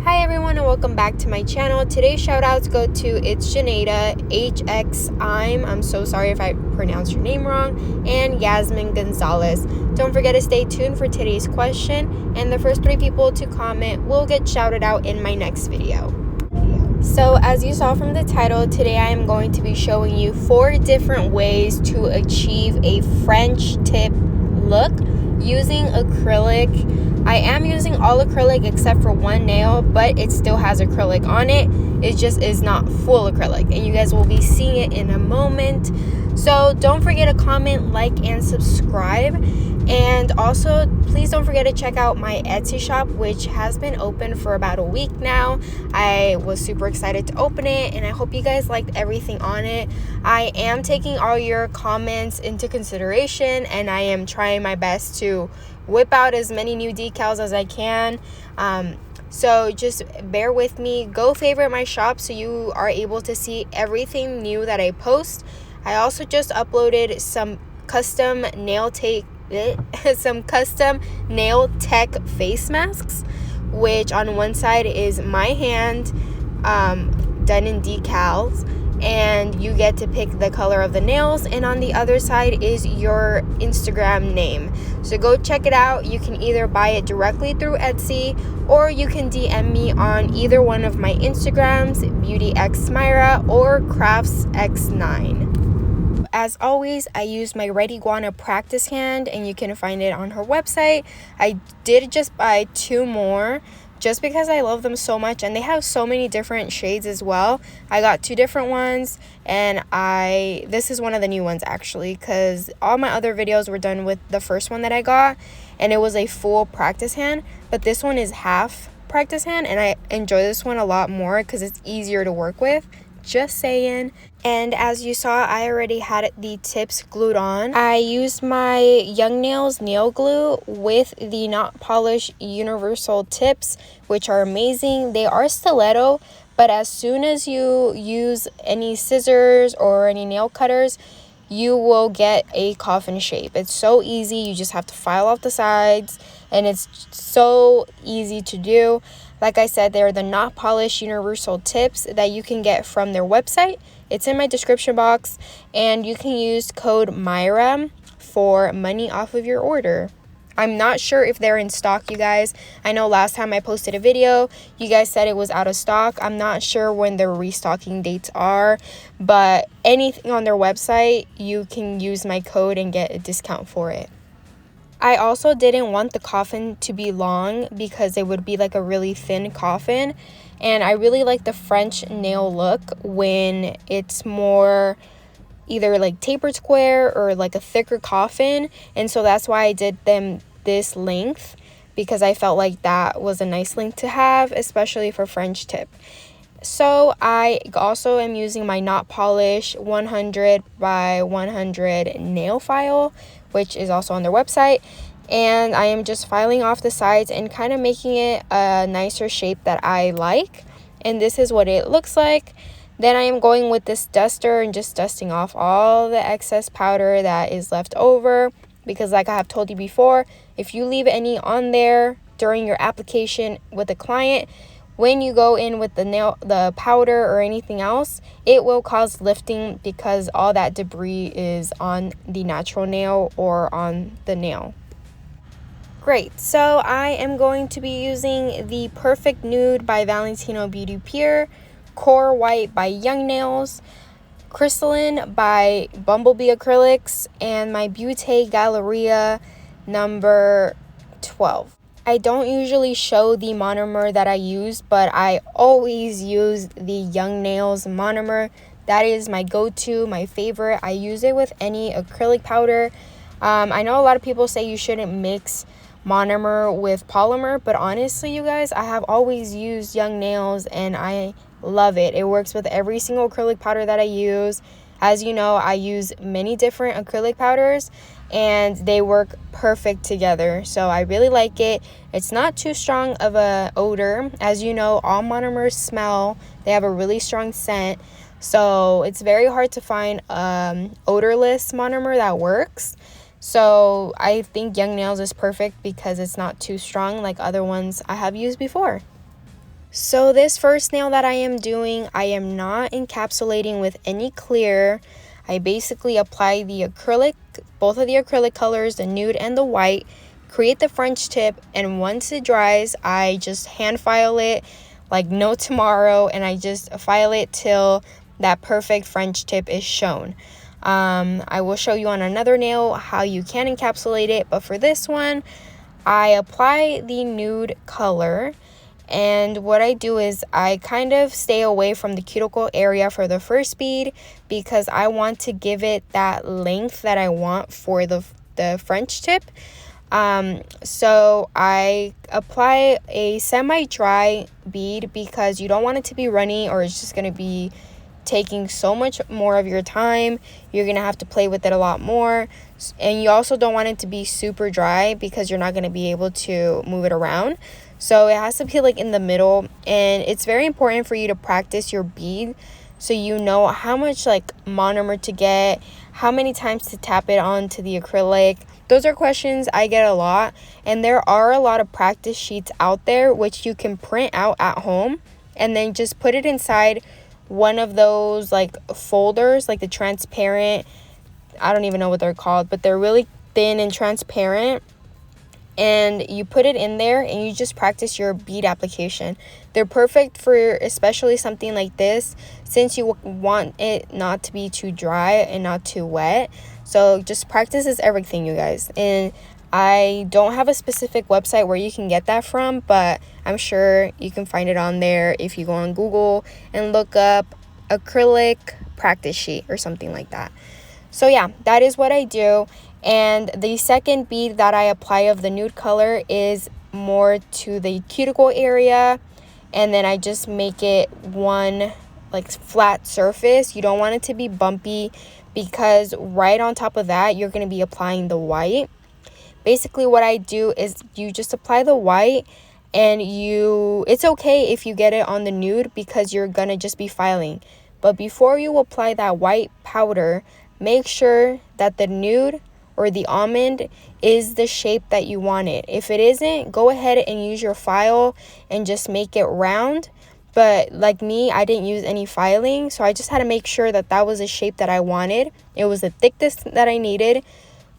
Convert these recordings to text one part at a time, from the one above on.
Hi everyone and welcome back to my channel. Today's shout outs go to It's Janeda, I'm so sorry if I pronounced your name wrong, and Yasmin Gonzalez. Don't forget to stay tuned for today's question, and the first 3 people to comment will get shouted out in my next video. So as you saw from the title, today I am going to be showing you 4 different ways to achieve a French tip look using acrylic. I am using all acrylic except for one nail, but it still has acrylic on it. It just is not full acrylic, and you guys will be seeing it in a moment. So don't forget to comment, like, and subscribe. And also, please don't forget to check out my Etsy shop, which has been open for about a week now. I was super excited to open it, and I hope you guys liked everything on it. I am taking all your comments into consideration, and I am trying my best to whip out as many new decals as I can. So just bear with me. Go favorite my shop so you are able to see everything new that I post. I also just uploaded some custom nail tech face masks, which on one side is my hand done in decals, and you get to pick the color of the nails, and on the other side is your Instagram name. So go check it out. You can either buy it directly through Etsy, or you can DM me on either one of my Instagrams, BeauteXMyra or CraftsX9. As always, I use my Red Iguana practice hand, and you can find it on her website. I did just buy 2 more just because I love them so much, and they have so many different shades as well. I got 2 different ones, and this is one of the new ones actually, because all my other videos were done with the first one that I got, and it was a full practice hand, but this one is half practice hand, and I enjoy this one a lot more because it's easier to work with. Just saying. And as you saw, I already had the tips glued on. I used my Young Nails nail glue with the Not Polish universal tips, which are amazing. They are stiletto, but as soon as you use any scissors or any nail cutters, you will get a coffin shape. It's so easy. You just have to file off the sides, and it's so easy to do. Like I said, they're the Not Polished universal tips that you can get from their website. It's in my description box, and you can use code MYRA for money off of your order. I'm not sure if they're in stock, you guys. I know last time I posted a video, you guys said it was out of stock. I'm not sure when their restocking dates are, but anything on their website, you can use my code and get a discount for it. I also didn't want the coffin to be long because it would be like a really thin coffin, and I really like the French nail look when it's more either like tapered square or like a thicker coffin, and so that's why I did them this length, because I felt like that was a nice length to have, especially for French tip. So I also am using my Not Polish 100 by 100 nail file, which is also on their website, and I am just filing off the sides and kind of making it a nicer shape that I like, and this is what it looks like. Then I am going with this duster and just dusting off all the excess powder that is left over, because like I have told you before, if you leave any on there during your application with a client, when you go in with the powder or anything else, it will cause lifting because all that debris is on the natural nail or on the nail. Great, so I am going to be using the Perfect Nude by Valentino Beauty Pure, Core White by Young Nails, Crystalline by Bumblebee Acrylics, and my Beaute Galleria number 12. I don't usually show the monomer that I use, but I always use the Young Nails monomer. That is my go-to, my favorite. I use it with any acrylic powder. I know a lot of people say you shouldn't mix monomer with polymer, but honestly, you guys, I have always used Young Nails, and I love it. It works with every single acrylic powder that I use. As you know, I use many different acrylic powders, and they work perfect together, so I really like it. It's not too strong of a odor. As you know, all monomers smell. They have a really strong scent, so it's very hard to find odorless monomer that works. So I think Young Nails is perfect because it's not too strong like other ones I have used before. So this first nail that I am doing, I am not encapsulating with any clear. I basically apply the acrylic, both of the acrylic colors, the nude and the white, create the French tip, and once it dries, I just hand file it like no tomorrow, and I just file it till that perfect French tip is shown. I will show you on another nail how you can encapsulate it, but for this one, I apply the nude color. And what I do is I kind of stay away from the cuticle area for the first bead because I want to give it that length that I want for the French tip. So I apply a semi-dry bead because you don't want it to be runny or it's just going to be taking so much more of your time. You're going to have to play with it a lot more. And you also don't want it to be super dry because you're not going to be able to move it around. So it has to be like in the middle, and it's very important for you to practice your bead so you know how much like monomer to get, how many times to tap it onto the acrylic. Those are questions I get a lot, and there are a lot of practice sheets out there which you can print out at home and then just put it inside one of those like folders, like the transparent, I don't even know what they're called, but they're really thin and transparent. And you put it in there and you just practice your bead application. They're perfect for especially something like this since you want it not to be too dry and not too wet. So just practice is everything, you guys. And I don't have a specific website where you can get that from, but I'm sure you can find it on there if you go on Google and look up acrylic practice sheet or something like that. So yeah, that is what I do. And the second bead that I apply of the nude color is more to the cuticle area, and then I just make it one like flat surface. You don't want it to be bumpy because right on top of that you're going to be applying the white. Basically what I do is you just apply the white, and it's okay if you get it on the nude because you're going to just be filing. But before you apply that white powder, make sure that the nude or the almond is the shape that you want it. If it isn't, go ahead and use your file and just make it round. But like me, I didn't use any filing, so I just had to make sure that that was the shape that I wanted. It was the thickness that I needed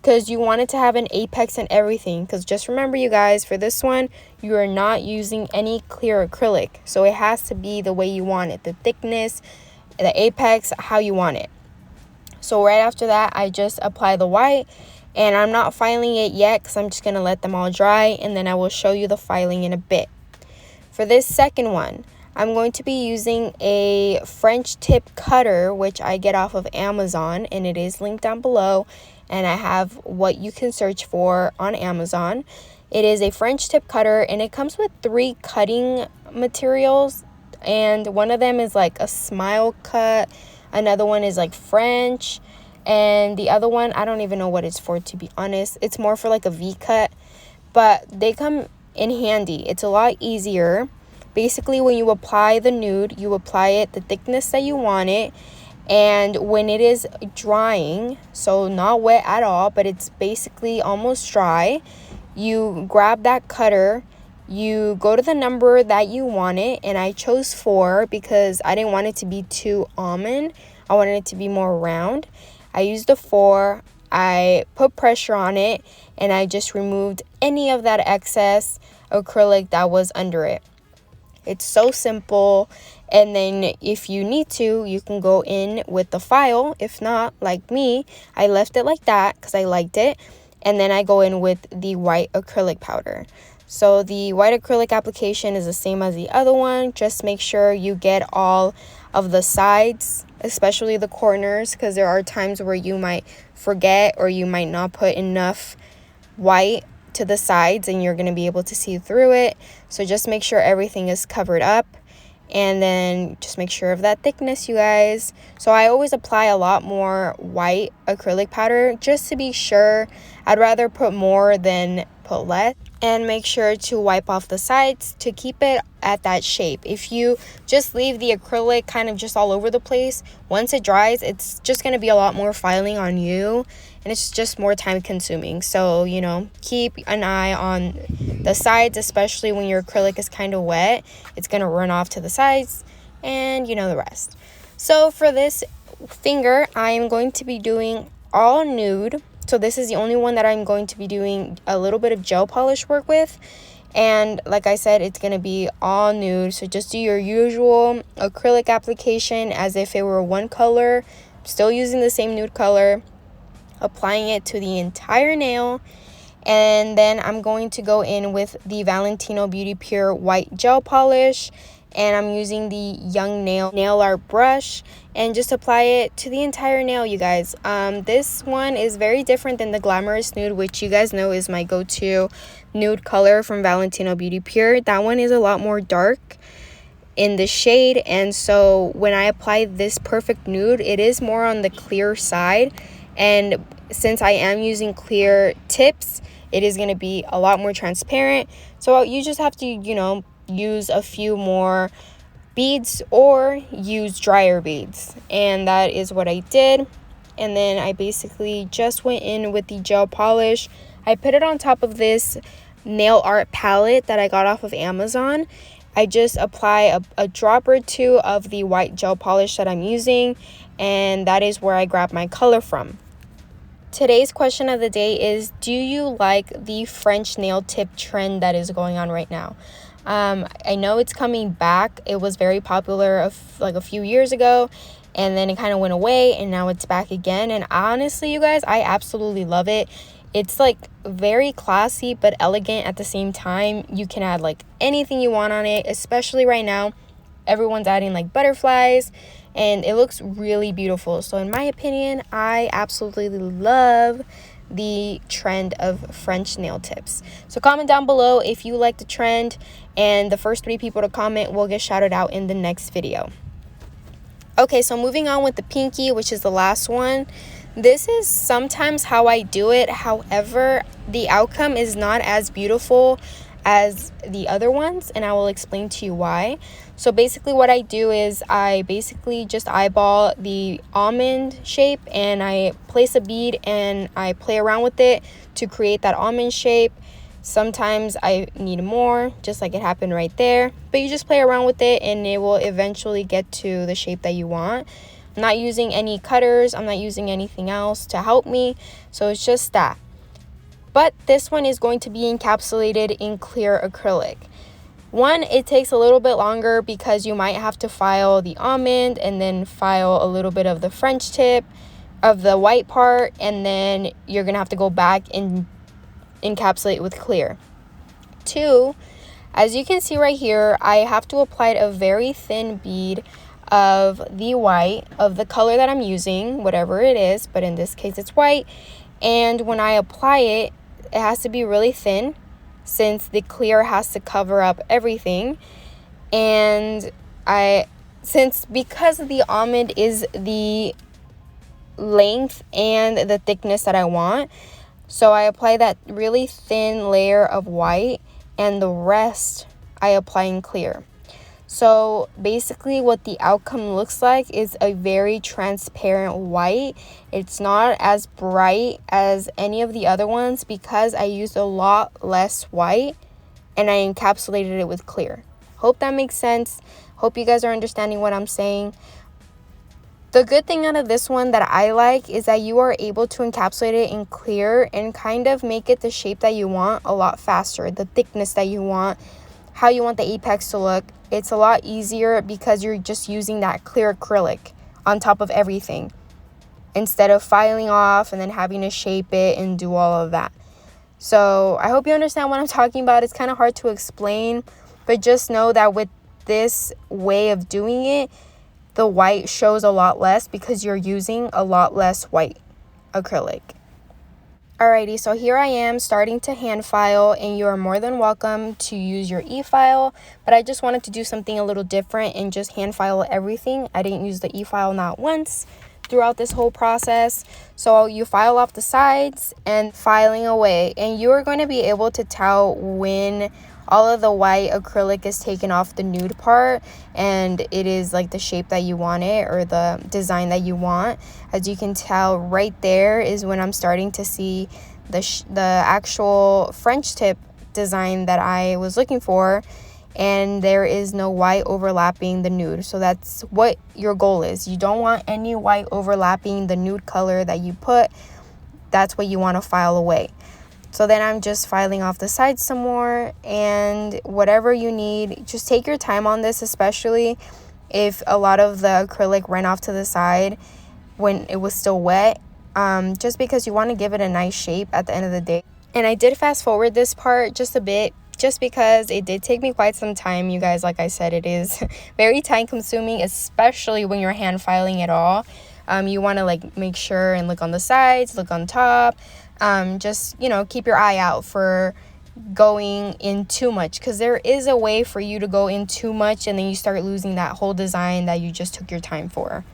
because you want it to have an apex and everything. Because just remember, you guys, for this one, you are not using any clear acrylic. So it has to be the way you want it, the thickness, the apex, how you want it. So right after that, I just apply the white, and I'm not filing it yet because I'm just going to let them all dry, and then I will show you the filing in a bit. For this second one, I'm going to be using a French tip cutter, which I get off of Amazon, and it is linked down below, and I have what you can search for on Amazon. It is a French tip cutter, and it comes with 3 cutting materials, and one of them is like a smile cut. Another one is like French, and the other one, I don't even know what it's for, to be honest. It's more for like a V cut, but they come in handy. It's a lot easier. Basically, when you apply the nude, you apply it the thickness that you want it, and when it is drying, so not wet at all, but it's basically almost dry, you grab that cutter, you go to the number that you want it, and I chose 4 because I didn't want it to be too almond. I wanted it to be more round. I used a 4. I put pressure on it, and I just removed any of that excess acrylic that was under it. It's so simple. And then if you need to, you can go in with the file. If not, like me, I left it like that because I liked it. And then I go in with the white acrylic powder. So the white acrylic application is the same as the other one. Just make sure you get all of the sides, especially the corners, because there are times where you might forget or you might not put enough white to the sides and you're going to be able to see through it. So just make sure everything is covered up, and then just make sure of that thickness, you guys. So I always apply a lot more white acrylic powder just to be sure. I'd rather put more than put less. And make sure to wipe off the sides to keep it at that shape. If you just leave the acrylic kind of just all over the place, once it dries, it's just going to be a lot more filing on you, and it's just more time consuming. So, you know, keep an eye on the sides, especially when your acrylic is kind of wet. It's going to run off to the sides, and you know the rest. So for this finger, I am going to be doing all nude. So this is the only one that I'm going to be doing a little bit of gel polish work with. And like I said, it's going to be all nude. So just do your usual acrylic application as if it were one color. Still using the same nude color. Applying it to the entire nail. And then I'm going to go in with the Valentino Beauty Pure White Gel Polish. And I'm using the Young Nail Art brush and just apply it to the entire nail, you guys. This one is very different than the Glamorous Nude, which you guys know is my go-to nude color from Valentino Beauty Pure. That one is a lot more dark in the shade, and so when I apply this Perfect Nude, it is more on the clear side. And since I am using clear tips, it is going to be a lot more transparent. So you just have to, you know, use a few more beads or use drier beads, and that is what I did. And then I basically just went in with the gel polish. I put it on top of this nail art palette that I got off of Amazon. I just apply a drop or two of the white gel polish that I'm using, and that is where I grab my color from. Today's question of the day is, do you like the French nail tip trend that is going on right now? I know it's coming back. It was very popular like a few years ago, and then it kind of went away, and now it's back again. And honestly, you guys, I absolutely love it. It's like very classy but elegant at the same time. You can add like anything you want on it, especially right now. Everyone's adding like butterflies, and it looks really beautiful. So in my opinion, I absolutely love the trend of French nail tips. So comment down below if you like the trend, and the first 3 people to comment will get shouted out in the next video. Okay, so moving on with the pinky, which is the last one. This is sometimes how I do it. However, the outcome is not as beautiful as the other ones, and I will explain to you why. So basically what I do is I basically just eyeball the almond shape, and I place a bead and I play around with it to create that almond shape. Sometimes I need more, just like it happened right there, but you just play around with it and it will eventually get to the shape that you want. I'm not using any cutters, I'm not using anything else to help me, so it's just that. But this one is going to be encapsulated in clear acrylic. One, it takes a little bit longer because you might have to file the almond and then file a little bit of the French tip of the white part, and then you're gonna have to go back and encapsulate with clear. 2, as you can see right here, I have to apply a very thin bead of the white of the color that I'm using, whatever it is, but in this case it's white. And when I apply it, it has to be really thin since the clear has to cover up everything. And because the almond is the length and the thickness that I want, so I apply that really thin layer of white, and the rest I apply in clear. So basically what the outcome looks like is a very transparent white. It's not as bright as any of the other ones because I used a lot less white and I encapsulated it with clear. Hope that makes sense. Hope you guys are understanding what I'm saying. The good thing out of this one that I like is that you are able to encapsulate it in clear and kind of make it the shape that you want a lot faster, the thickness that you want, how you want the apex to look. It's a lot easier because you're just using that clear acrylic on top of everything instead of filing off and then having to shape it and do all of that. So I hope you understand what I'm talking about. It's kind of hard to explain, but just know that with this way of doing it, the white shows a lot less because you're using a lot less white acrylic. Alrighty, so here I am starting to hand file, and you are more than welcome to use your e-file, but I just wanted to do something a little different and just hand file everything. I didn't use the e-file not once throughout this whole process. So you file off the sides and filing away, and you are going to be able to tell when all of the white acrylic is taken off the nude part, and it is like the shape that you want it, or the design that you want. As you can tell, right there is when I'm starting to see the actual French tip design that I was looking for, and there is no white overlapping the nude. So that's what your goal is. You don't want any white overlapping the nude color that you put. That's what you want to file away. So then I'm just filing off the sides some more, and whatever you need, just take your time on this, especially if a lot of the acrylic ran off to the side when it was still wet, just because you want to give it a nice shape at the end of the day. And I did fast forward this part just a bit, just because it did take me quite some time, you guys. Like I said, it is very time consuming, especially when you're hand filing it all. You want to like make sure and look on the sides, look on top, just, you know, keep your eye out for going in too much, because there is a way for you to go in too much and then you start losing that whole design that you just took your time for.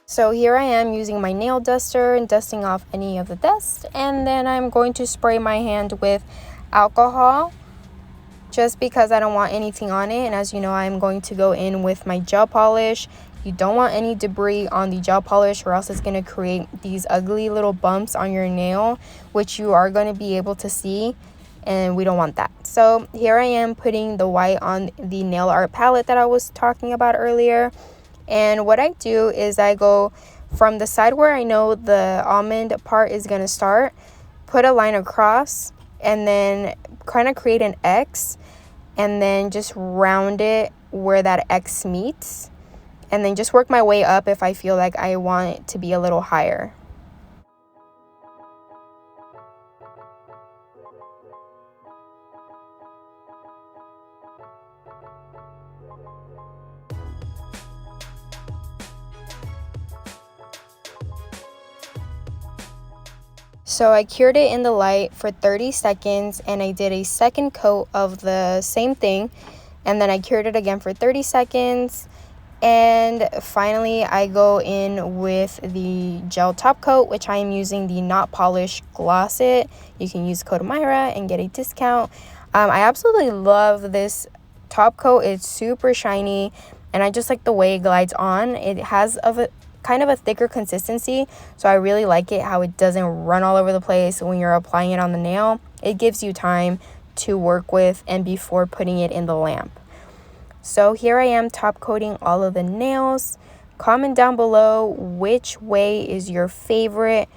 So here I am using my nail duster and dusting off any of the dust, and then I'm going to spray my hand with alcohol just because I don't want anything on it. And as you know, I'm going to go in with my gel polish. You don't want any debris on the gel polish, or else it's going to create these ugly little bumps on your nail, which you are going to be able to see, and we don't want that. So here I am putting the white on the nail art palette that I was talking about earlier. And what I do is I go from the side where I know the almond part is going to start, put a line across, and then kind of create an X, and then just round it where that X meets, and then just work my way up if I feel like I want it to be a little higher. So I cured it in the light for 30 seconds, and I did a second coat of the same thing, and then I cured it again for 30 seconds, and finally I go in with the gel top coat, which I am using the Not Polish Gloss It. You can use code Myra and get a discount. I absolutely love this top coat. It's super shiny, and I just like the way it glides on. It has kind of a thicker consistency, so I really like it how it doesn't run all over the place when you're applying it on the nail. It gives you time to work with and before putting it in the lamp. So here I am top coating all of the nails. Comment down below which way is your favorite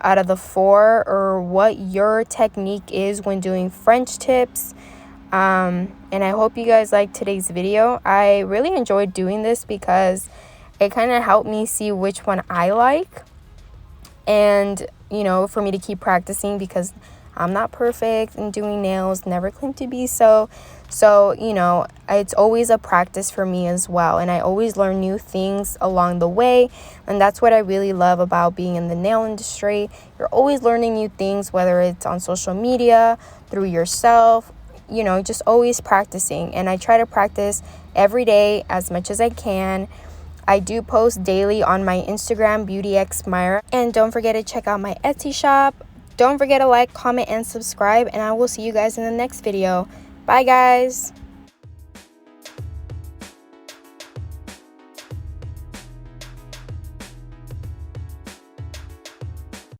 out of the four, or what your technique is when doing French tips. And I hope you guys liked today's video. I really enjoyed doing this because it kind of helped me see which one I like, and you know, for me to keep practicing, because I'm not perfect in doing nails, never claim to be so you know, it's always a practice for me as well, and I always learn new things along the way, and that's what I really love about being in the nail industry. You're always learning new things, whether it's on social media, through yourself, you know, just always practicing. And I try to practice every day as much as I can. I do post daily on my Instagram, BeauteXMyra. And don't forget to check out my Etsy shop. Don't forget to like, comment, and subscribe. And I will see you guys in the next video. Bye, guys.